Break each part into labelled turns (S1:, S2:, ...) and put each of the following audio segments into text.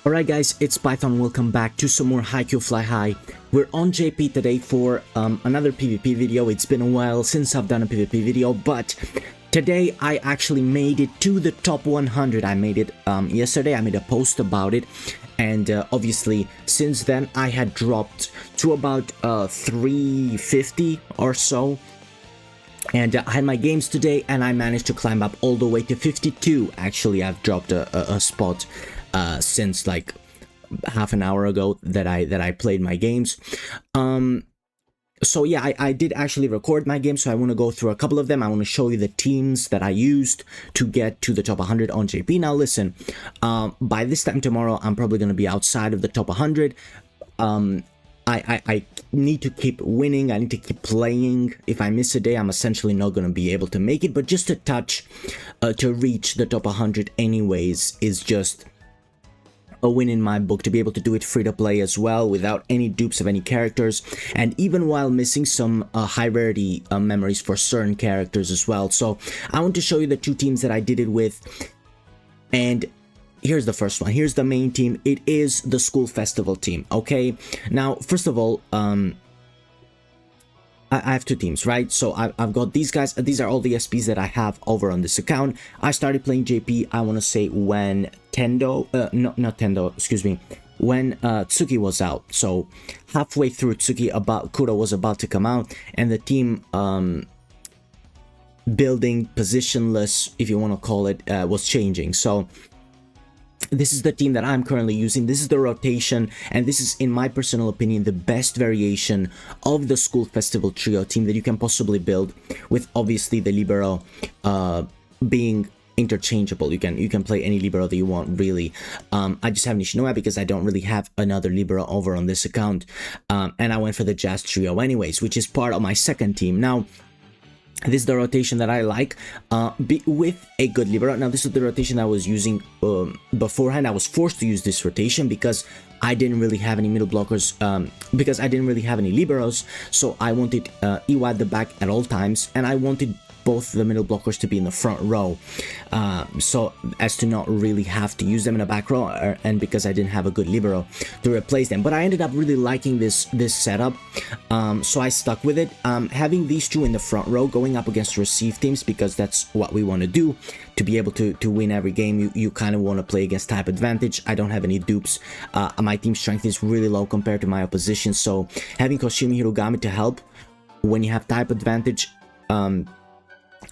S1: Alright guys, it's Python. Welcome back to some more Haikyu Fly High. We're on JP today for another PvP video. It's been a while since I've done a PvP video, but today I actually made it to the top 100. I made it yesterday. I made a post about it, and obviously since then I had dropped to about 350 or so. And I had my games today and I managed to climb up all the way to 52. Actually, I've dropped a spot since like half an hour ago that I played my games. So yeah, I did actually record my game, so I want to go through a couple of them. I want to show you the teams that I used to get to the top 100 on JP. Now listen, by this time tomorrow, I'm probably going to be outside of the top 100. I need to keep winning. I need to keep playing. If I miss a day, I'm essentially not going to be able to make it. But just a touch to reach the top 100 anyways is just a win in my book, to be able to do it free to play as well without any dupes of any characters, and even while missing some high rarity memories for certain characters as well. So I want to show you the two teams that I did it with, and here's the first one. Here's the main team. It is the school festival team. Okay, now first of all, I have two teams, right? So I've got these guys. These are all the SPs that I have over on this account. I started playing JP, I want to say when not Tendo, excuse me, when Tsuki was out. So halfway through Tsuki, Kuro was about to come out, and the team building positionless, if you want to call it, was changing. So this is the team that I'm currently using. This is the rotation, and this is, in my personal opinion, the best variation of the school festival trio team that you can possibly build, with obviously the libero being interchangeable. You can play any libero that you want, really. I just have Nishinoya because I don't really have another libero over on this account, and I went for the jazz trio anyways, which is part of my second team. Now this is the rotation that I like, with a good libero. Now this is the rotation I was using beforehand. I was forced to use this rotation because I didn't really have any middle blockers, because I didn't really have any liberos. So I wanted Iwa at the back at all times, and I wanted both the middle blockers to be in the front row, so as to not really have to use them in a back row, and because I didn't have a good libero to replace them. But I ended up really liking this setup, so I stuck with it. Having these two in the front row going up against receive teams, because that's what we want to do to be able to win every game. You kind of want to play against type advantage. I don't have any dupes. My team strength is really low compared to my opposition, so having Koshimi Hirugami to help when you have type advantage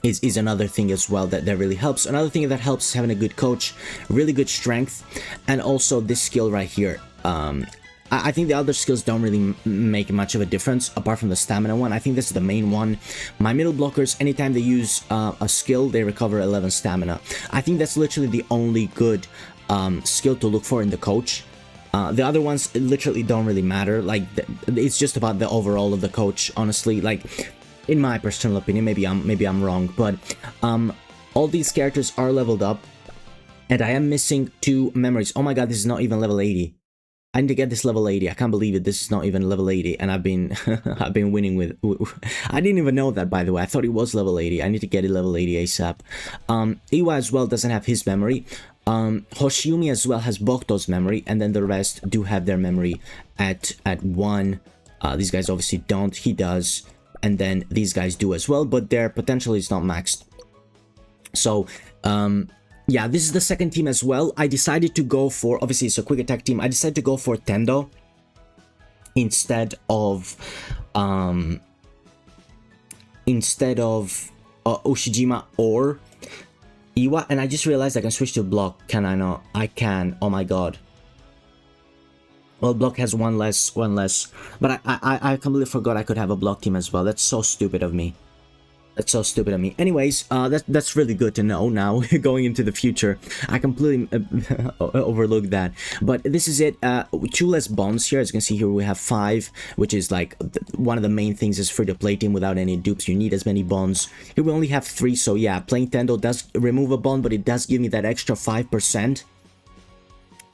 S1: is another thing as well that really helps. Another thing that helps is having a good coach, really good strength, and also this skill right here. I think the other skills don't really make much of a difference apart from the stamina one. I think this is the main one. My middle blockers, anytime they use a skill, they recover 11 stamina. I think that's literally the only good skill to look for in the coach. The other ones literally don't really matter. Like, it's just about the overall of the coach, honestly. Like, in my personal opinion, maybe I'm wrong, but all these characters are leveled up, and I am missing 2 memories. Oh my god, this is not even level 80. I need to get this level 80. I can't believe it. This is not even level 80, and I've been I've been winning with. I didn't even know that, by the way. I thought it was level 80. I need to get it level 80 ASAP. Iwa as well doesn't have his memory. Hoshiumi as well has Bokuto's memory, and then the rest do have their memory at 1. These guys obviously don't. He does. And then these guys do as well, but their potential is not maxed. So yeah, this is the second team as well. I decided to go for, obviously it's a quick attack team, I decided to go for Tendo instead of Ushijima or Iwa. And I just realized I can switch to block. Can I not? I can. Oh my god. Well, block has one less, but I completely forgot I could have a block team as well. That's so stupid of me. That's so stupid of me. Anyways, that's really good to know now going into the future. I completely overlooked that. But this is it. 2 less bonds here. As you can see here, we have 5, which is like one of the main things is free to play team without any dupes. You need as many bonds. Here we only have 3, so yeah, playing Tendo does remove a bond, but it does give me that extra 5%.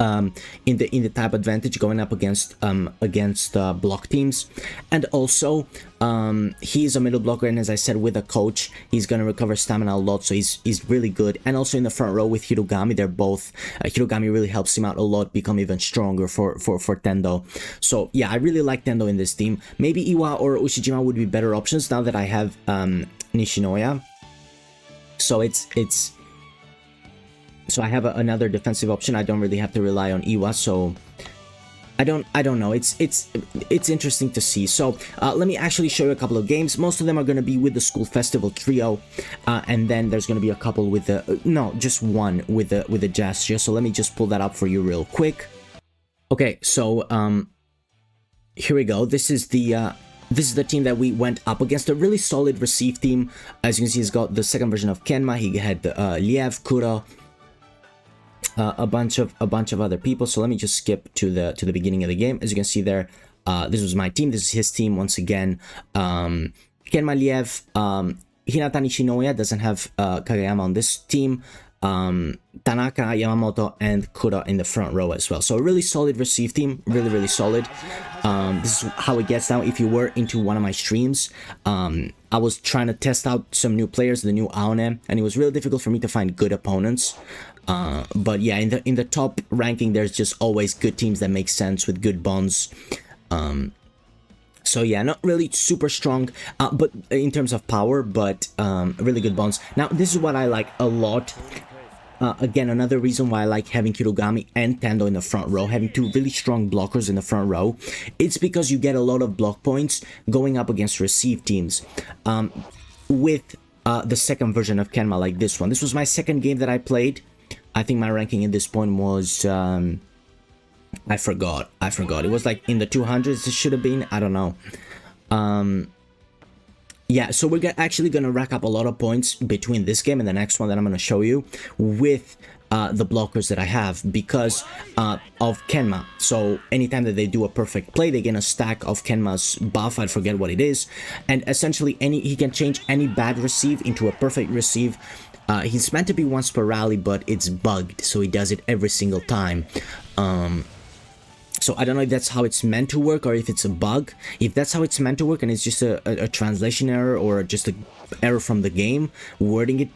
S1: in the type advantage going up against block teams. And also he is a middle blocker, and as I said, with a coach he's gonna recover stamina a lot, so he's really good. And also in the front row with Hirogami, they're both Hirogami really helps him out a lot, become even stronger for Tendo. So yeah, I really like Tendo in this team. Maybe Iwa or Ushijima would be better options now that I have Nishinoya. So so I have another defensive option. I don't really have to rely on Iwa, so I don't know. It's interesting to see. So let me actually show you a couple of games. Most of them are going to be with the school festival trio, and then there's going to be a couple with the no, just one with the jazz trio. So let me just pull that up for you real quick. Okay, so here we go. This is the team that we went up against. A really solid receive team. As you can see, he's got the second version of Kenma. He had Liev, Kuro, a bunch of other people. So let me just skip to the beginning of the game. As you can see there, this was my team. This is his team once again. Kenma, Liev, Hinata Nishinoya doesn't have Kageyama on this team. Tanaka, Yamamoto, and Kura in the front row as well. So a really solid receive team, really solid. This is how it gets now. If you were into one of my streams, I was trying to test out some new players, the new Aone, and it was really difficult for me to find good opponents. But yeah, in the top ranking, there's just always good teams that make sense with good bonds. So yeah, not really super strong, but in terms of power, but really good bonds. Now, this is what I like a lot. Again, another reason why I like having Kirogami and Tendo in the front row, having two really strong blockers in the front row. It's because you get a lot of block points going up against receive teams. With the second version of Kenma, like this one. This was my second game that I played. I think my ranking at this point was... I forgot. It was like in the 200s, it should have been. I don't know. Yeah, so we're actually going to rack up a lot of points between this game and the next one that I'm going to show you with the blockers that I have because of Kenma. So anytime that they do a perfect play, they gain a stack of Kenma's buff. I forget what it is. And essentially, he can change any bad receive into a perfect receive. He's meant to be once per rally, but it's bugged, so he does it every single time. So I don't know if that's how it's meant to work or if it's a bug. If that's how it's meant to work and it's just a translation error or just an error from the game, wording it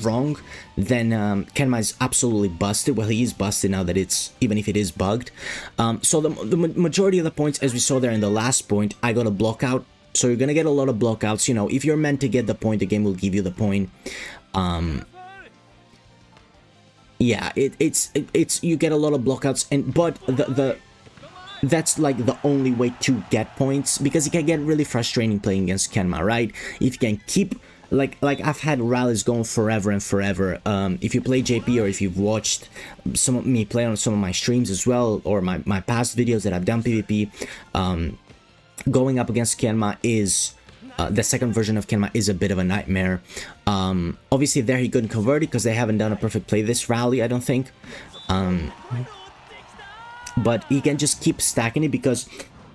S1: wrong, then Kenma is absolutely busted. Well, he is busted now that even if it is bugged. So the majority of the points, as we saw there in the last point, I got a block out. So you're gonna get a lot of blockouts. You know, if you're meant to get the point, the game will give you the point. Yeah, it's you get a lot of blockouts, but that's like the only way to get points, because it can get really frustrating playing against Kenma, right? If you can keep like I've had rallies going forever and forever. If you play JP or if you've watched some of me play on some of my streams as well, or my past videos that I've done PvP, going up against Kenma is the second version of Kenma is a bit of a nightmare. Obviously there he couldn't convert it because they haven't done a perfect play this rally, I don't think. But he can just keep stacking it, because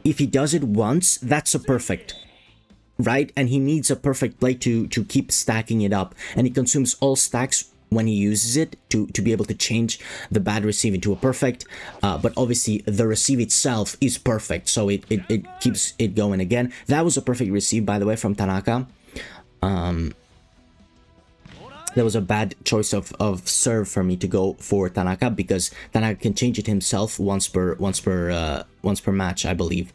S1: if he does it once, that's a perfect, right? And he needs a perfect play to keep stacking it up, and he consumes all stacks when he uses it to be able to change the bad receive into a perfect. But obviously the receive itself is perfect, so it keeps it going again. That was a perfect receive, by the way, from Tanaka. That was a bad choice of serve for me to go for Tanaka, because Tanaka can change it himself once per match, I believe.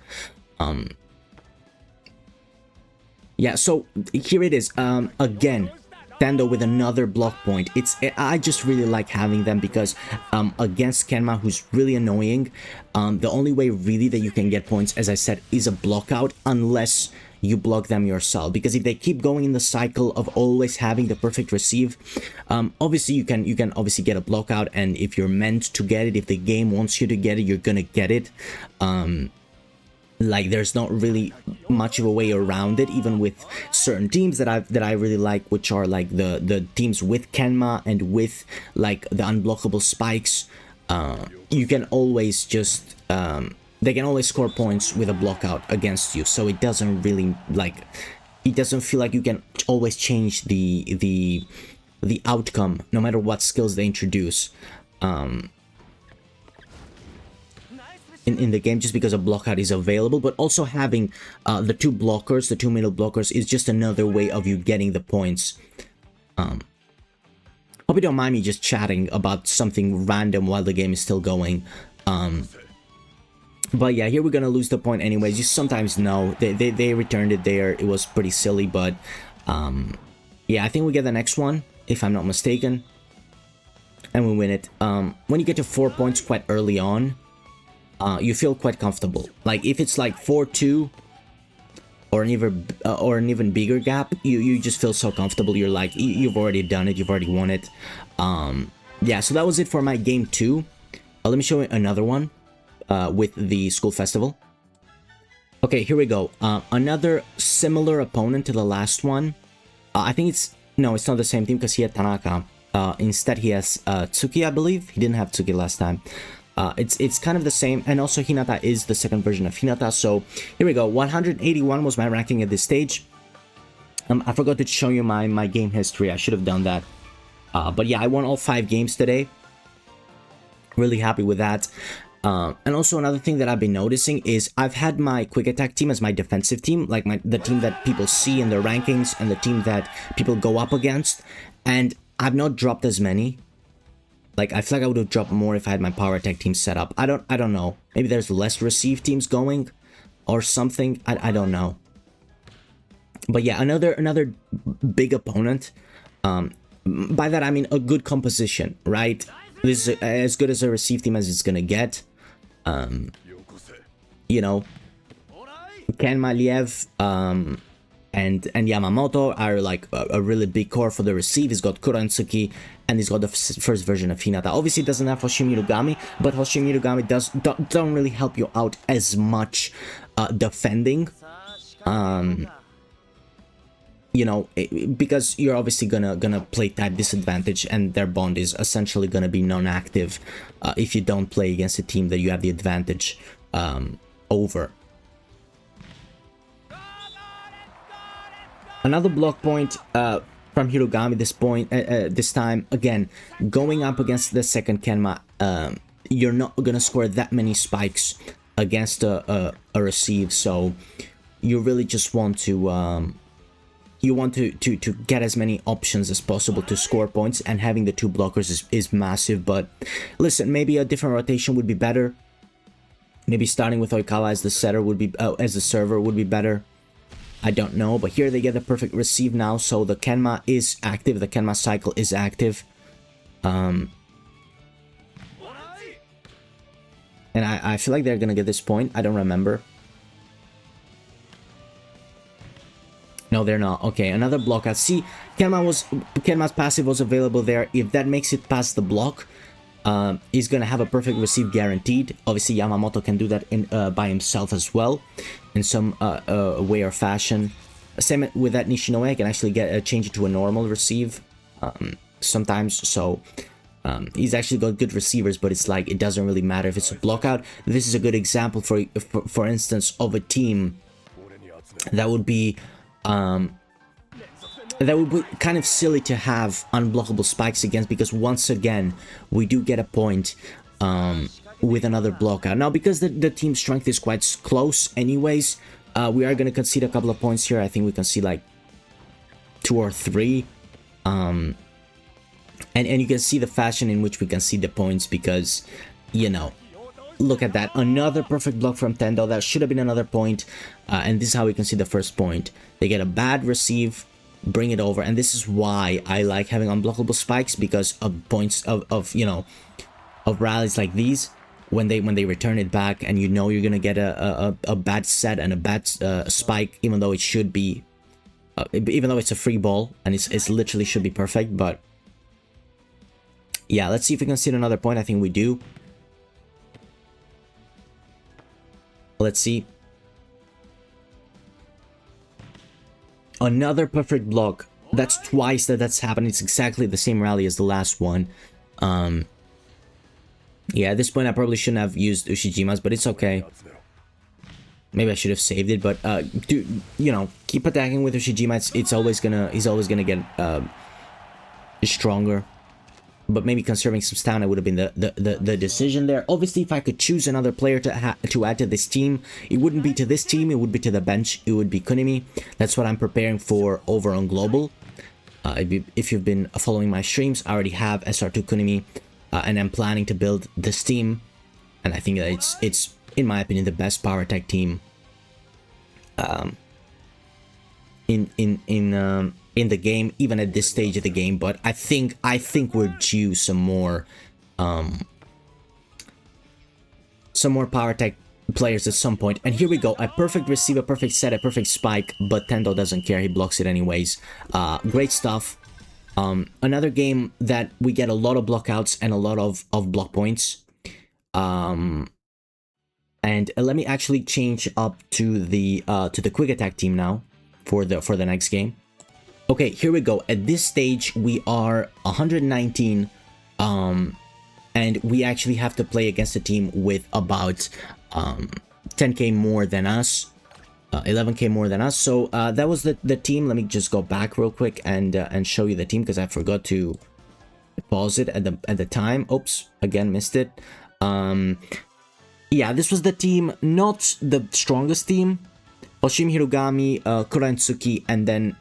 S1: Yeah, so here it is. Again, Tendo with another block point. I just really like having them, because against Kenma, who's really annoying, the only way really that you can get points, as I said, is a block out, unless you block them yourself. Because if they keep going in the cycle of always having the perfect receive, obviously you can obviously get a block out, and if you're meant to get it, if the game wants you to get it, you're gonna get it. Like, there's not really much of a way around it, even with certain teams that I really like, which are like the teams with Kenma and with like the unblockable spikes. You can always just they can always score points with a block out against you, so it doesn't really, like, it doesn't feel like you can always change the outcome no matter what skills they introduce. in the game, just because a blockout is available. But also having the two blockers, the two middle blockers, is just another way of you getting the points. Hope you don't mind me just chatting about something random while the game is still going. But yeah, here we're gonna lose the point anyways. You sometimes know they returned it there. It was pretty silly, but yeah, I think we get the next one if I'm not mistaken, and we win it. When you get to 4 points quite early on, you feel quite comfortable. Like if it's like 4-2 or an even bigger gap, you just feel so comfortable. You're like, you've already done it, you've already won it. Yeah, so that was it for my game 2. Let me show you another one with the school festival. Okay, here we go. Another similar opponent to the last one. I think it's not the same team because he had Tanaka. Instead he has Tsuki, I believe. He didn't have Tsuki last time. It's kind of the same, and also Hinata is the second version of Hinata. So here we go. 181 was my ranking at this stage. I forgot to show you my game history. I should have done that. But yeah, I won all 5 games today. Really happy with that. And also another thing that I've been noticing is I've had my quick attack team as my defensive team, like the team that people see in their rankings and the team that people go up against, and I've not dropped as many. Like, I feel like I would have dropped more if I had my power attack team set up. I don't know. Maybe there's less receive teams going or something. I don't know. But yeah, another big opponent. By that I mean a good composition, right? This is as good as a receive team as it's gonna get. You know, Ken Maliev and Yamamoto are like a really big core for the receive. He's got Kura and Tsuki, and he's got the first version of Hinata. Obviously, it doesn't have Hoshimi Mirugami, but Hoshimi Mirugami don't really help you out as much defending. You know, because you're obviously gonna play type disadvantage, and their bond is essentially gonna be non-active if you don't play against a team that you have the advantage over. Another block point from Hirugami this time, again, going up against the second Kenma, you're not gonna score that many spikes against a receive, so you really just want to to get as many options as possible to score points, and having the 2 blockers is massive. But listen, maybe a different rotation would be better. Maybe starting with Oikawa as the setter would be as the server would be better. I don't know, but here they get the perfect receive now, so the Kenma is active, the Kenma cycle is active. And I feel like they're gonna get this point. I don't remember. No, they're not. Okay, another block out. See, Kenma's passive was available there. If that makes it past the block, he's gonna have a perfect receive guaranteed. Obviously, Yamamoto can do that by himself as well, in some way or fashion. Same with that Nishinoe, I can actually change it to a normal receive sometimes. So he's actually got good receivers, but it's like it doesn't really matter if it's a block out. This is a good example for instance of a team that would be kind of silly to have unblockable spikes against, because once again we do get a point with another block out. Now, because the team strength is quite close anyways, we are going to concede a couple of points here. I think we can see like 2 or 3, and you can see the fashion in which we can see the points, because, you know, look at that, another perfect block from Tendo. That should have been another point, and this is how we can see the first point. They get a bad receive, bring it over, and this is why I like having unblockable spikes, because of points of you know, of rallies like these, when they return it back, and you know you're gonna get a bad set and a bad spike, even though it should be even though it's a free ball and it's literally should be perfect. But yeah, let's see if we can see another point. I think we do. Let's see. Another perfect block. That's twice that's happened. It's exactly the same rally as the last one. Yeah, at this point I probably shouldn't have used Ushijima's, but it's okay. Maybe I should have saved it, but dude, you know, keep attacking with Ushijima. He's always gonna get stronger. but maybe conserving some stamina would have been the decision there. Obviously, if I could choose another player to add to this team, it wouldn't be to this team, it would be to the bench, it would be Kunimi. That's what I'm preparing for over on Global. If you've been following my streams, I already have SR2 Kunimi, and I'm planning to build this team, and I think that it's in my opinion the best power attack team in the game, even at this stage of the game. But I think we're due some more power attack players at some point. And here we go, a perfect receive, a perfect set, a perfect spike, but Tendo doesn't care, he blocks it anyways. Great stuff. Another game that we get a lot of blockouts and a lot of block points. And let me actually change up to the quick attack team now for the next game. Okay, here we go. At this stage, we are 119, and we actually have to play against a team with about 10k more than us, 11k more than us. So that was the team. Let me just go back real quick and show you the team, because I forgot to pause it at the time. Oops, again missed it. Yeah, this was the team, not the strongest team. Oshimi Hirogami, Kuransuki, and then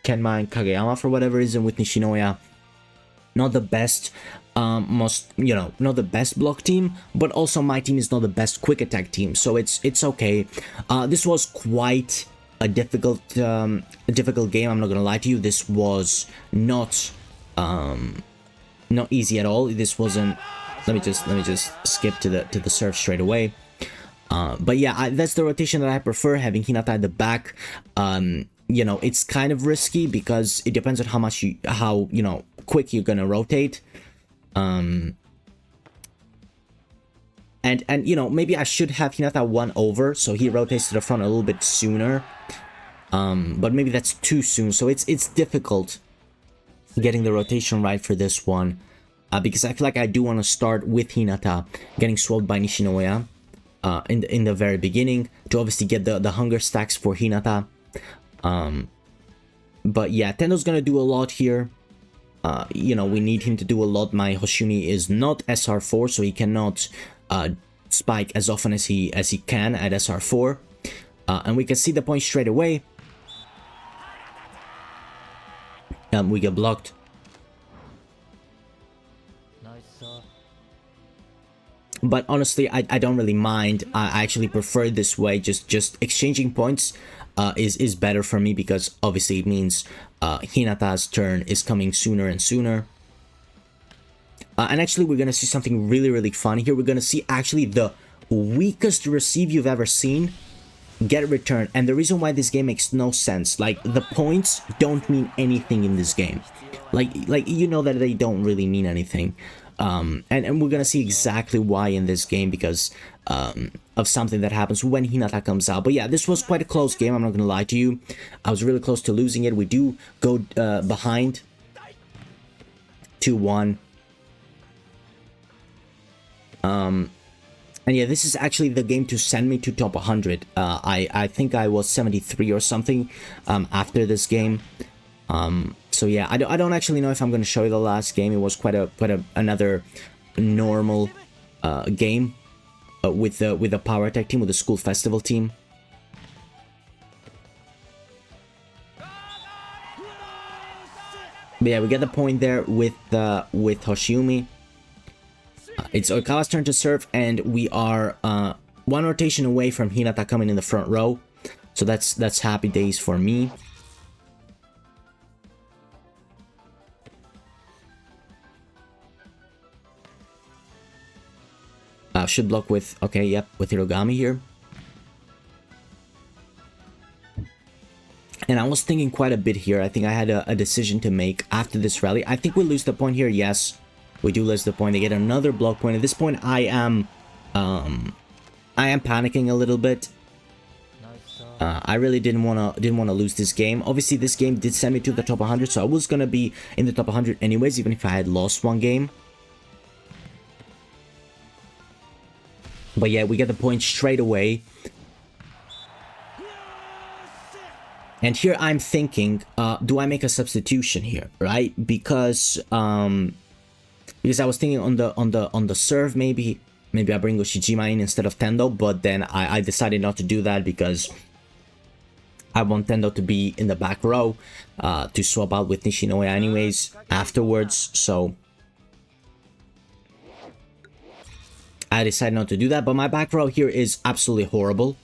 S1: Kenma and Kageyama for whatever reason with Nishinoya. Not the best, not the best block team, but also my team is not the best quick attack team, so it's okay. This was quite a difficult game. I'm not gonna lie to you. This was not easy at all. This wasn't. Let me just skip to the serve straight away. But yeah, that's the rotation that I prefer, having Hinata at the back. You know, it's kind of risky because it depends on how quick you're gonna rotate. And you know, maybe I should have Hinata 1 over, so he rotates to the front a little bit sooner. But maybe that's too soon, so it's difficult getting the rotation right for this one. Because I feel like I do want to start with Hinata getting swapped by Nishinoya in the very beginning to obviously get the hunger stacks for Hinata. But yeah, Tendo's gonna do a lot here. You know, we need him to do a lot. My Hoshimi is not SR4, so he cannot spike as often as he can at SR4. And we can see the point straight away. We get blocked. But honestly, I don't really mind. I actually prefer it this way. Just exchanging points is better for me, because obviously it means Hinata's turn is coming sooner and sooner. And actually, we're gonna see something really fun here. We're gonna see actually the weakest receive you've ever seen get returned. And the reason why this game makes no sense, like, the points don't mean anything in this game. Like you know that they don't really mean anything. And we're gonna see exactly why in this game, because of something that happens when Hinata comes out. But yeah, this was quite a close game, I'm not gonna lie to you. I was really close to losing it. We do go behind 2-1. And yeah, this is actually the game to send me to top 100. I think I was 73 or something after this game. So yeah, I don't actually know if I'm going to show you the last game. It was quite another normal game with the power attack team, with the school festival team. But yeah, we get the point there with Hoshimi. It's Oikawa's turn to serve, and we are one rotation away from Hinata coming in the front row. So that's happy days for me. Should block with, okay, yep, with Hirogami here. And I was thinking quite a bit here. I think I had a decision to make after this rally. I think we lose the point here, yes. We do lose the point. They get another block point. At this point, I am panicking a little bit. I really didn't want to lose this game. Obviously, this game did send me to the top 100, so I was gonna be in the top 100 anyways, even if I had lost one game. But yeah, we get the point straight away. And here I'm thinking, do I make a substitution here, right? Because because I was thinking on the serve, maybe I bring Ushijima in instead of Tendo, but then I decided not to do that because I want Tendo to be in the back row to swap out with Nishinoya anyways afterwards, so I decided not to do that. But my back row here is absolutely horrible.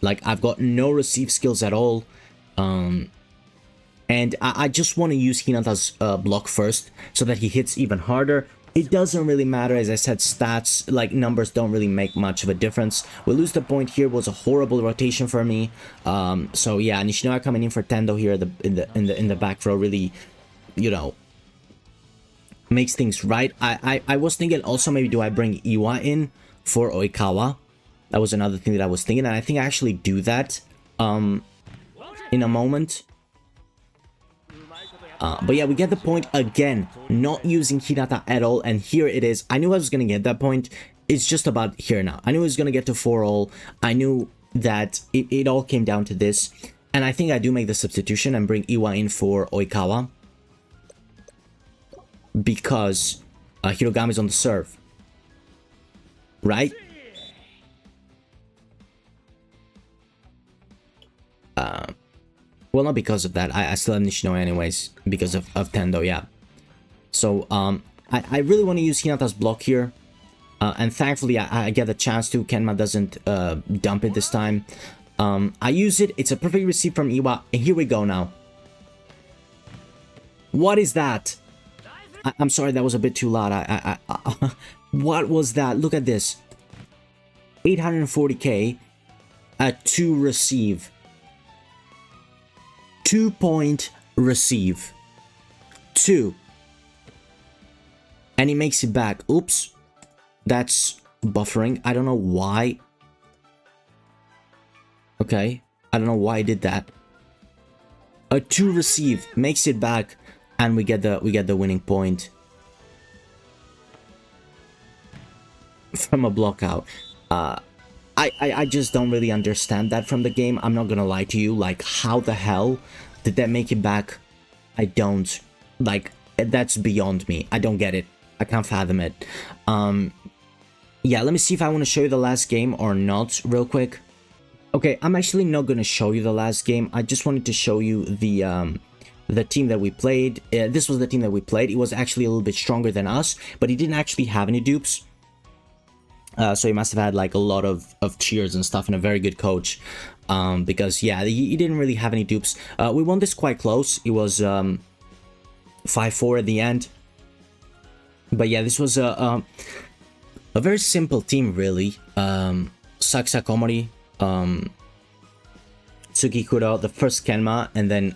S1: Like, I've got no receive skills at all. And I just want to use Hinata's block first so that he hits even harder. It doesn't really matter, as I said, stats, like numbers don't really make much of a difference. We lose the point here, was a horrible rotation for me. So yeah, Nishinoya coming in for Tendo here in the back row really, you know, makes things right. I was thinking also, maybe do I bring Iwa in for Oikawa? That was another thing that I was thinking, and I think I actually do that in a moment. But yeah, we get the point again, not using Hinata at all, and here it is. I knew I was going to get that point. It's just about here now. I knew I was going to get to 4-all. I knew that it all came down to this, and I think I do make the substitution and bring Iwa in for Oikawa because Hirogami's on the serve, right? Well, not because of that. I still have Nishinoya anyways, because of Tendo, yeah. So, I really want to use Hinata's block here. And thankfully, I get the chance to. Kenma doesn't dump it this time. I use it. It's a perfect receive from Iwa. And here we go now. What is that? I'm sorry, that was a bit too loud. What was that? Look at this. 840k at 2 receive. 2-point receive. 2. And he makes it back. Oops. That's buffering. I don't know why. Okay. I don't know why I did that. A 2 receive. Makes it back. And we get the winning point. From a block out. I just don't really understand that from the game. I'm not gonna lie to you. Like, how the hell did that make it back? I don't. Like, that's beyond me. I don't get it. I can't fathom it. Yeah, let me see if I want to show you the last game or not real quick. Okay, I'm actually not gonna show you the last game. I just wanted to show you the team that we played. This was the team that we played. It was actually a little bit stronger than us, but he didn't actually have any dupes. So he must have had like a lot of cheers and stuff and a very good coach. Because yeah, he didn't really have any dupes. We won this quite close. It was 5-4 at the end. But yeah, this was a very simple team really. Saksa Komori, Tsukikuro, the first Kenma, and then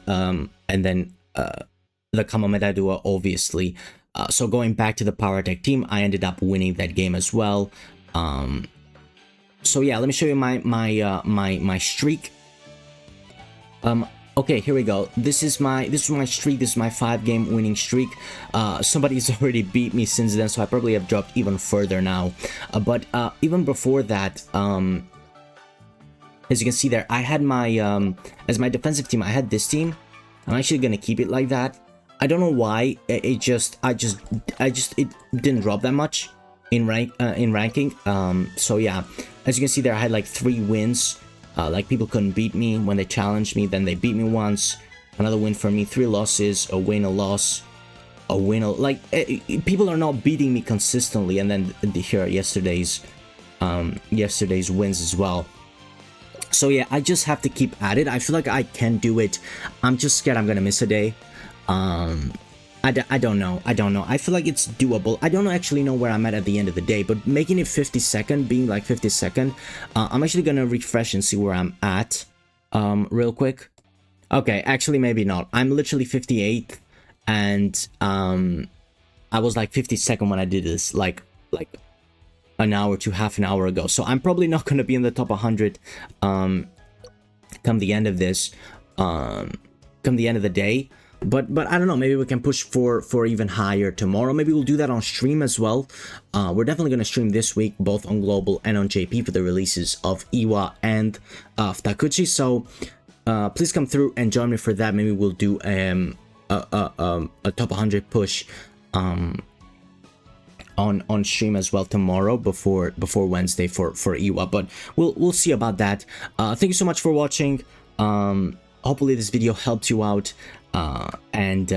S1: the Kamameda duo, obviously. So going back to the Power Attack team, I ended up winning that game as well. So yeah, let me show you my streak. Okay, here we go. This is my streak. This is my 5-game winning streak. Somebody's already beat me since then, so I probably have dropped even further now. But even before that, as you can see there, I had my as my defensive team, I had this team. I'm actually gonna keep it like that. I don't know why it didn't drop that much in ranking. So yeah, as you can see there, I had like 3 wins. Like, people couldn't beat me when they challenged me. Then they beat me once. Another win for me. 3 losses, a win, a loss, a win. Like, people are not beating me consistently. And then here are yesterday's wins as well. So yeah, I just have to keep at it. I feel like I can do it. I'm just scared I'm gonna miss a day. I don't know. I feel like it's doable. I don't actually know where I'm at the end of the day, but making it 52nd, being like 52nd, I'm actually gonna refresh and see where I'm at, real quick. Okay, actually maybe not. I'm literally 58th, and I was like 52nd when I did this, like an hour to half an hour ago. So I'm probably not gonna be in the top 100, come the end of this, come the end of the day. But I don't know, maybe we can push for even higher tomorrow. Maybe we'll do that on stream as well. We're definitely going to stream this week, both on Global and on JP, for the releases of Iwa and Takuchi. So please come through and join me for that. Maybe we'll do a top 100 push on stream as well tomorrow before Wednesday for Iwa, but we'll see about that. Thank you so much for watching. Hopefully this video helped you out, and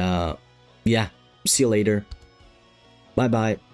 S1: yeah, see you later. Bye bye.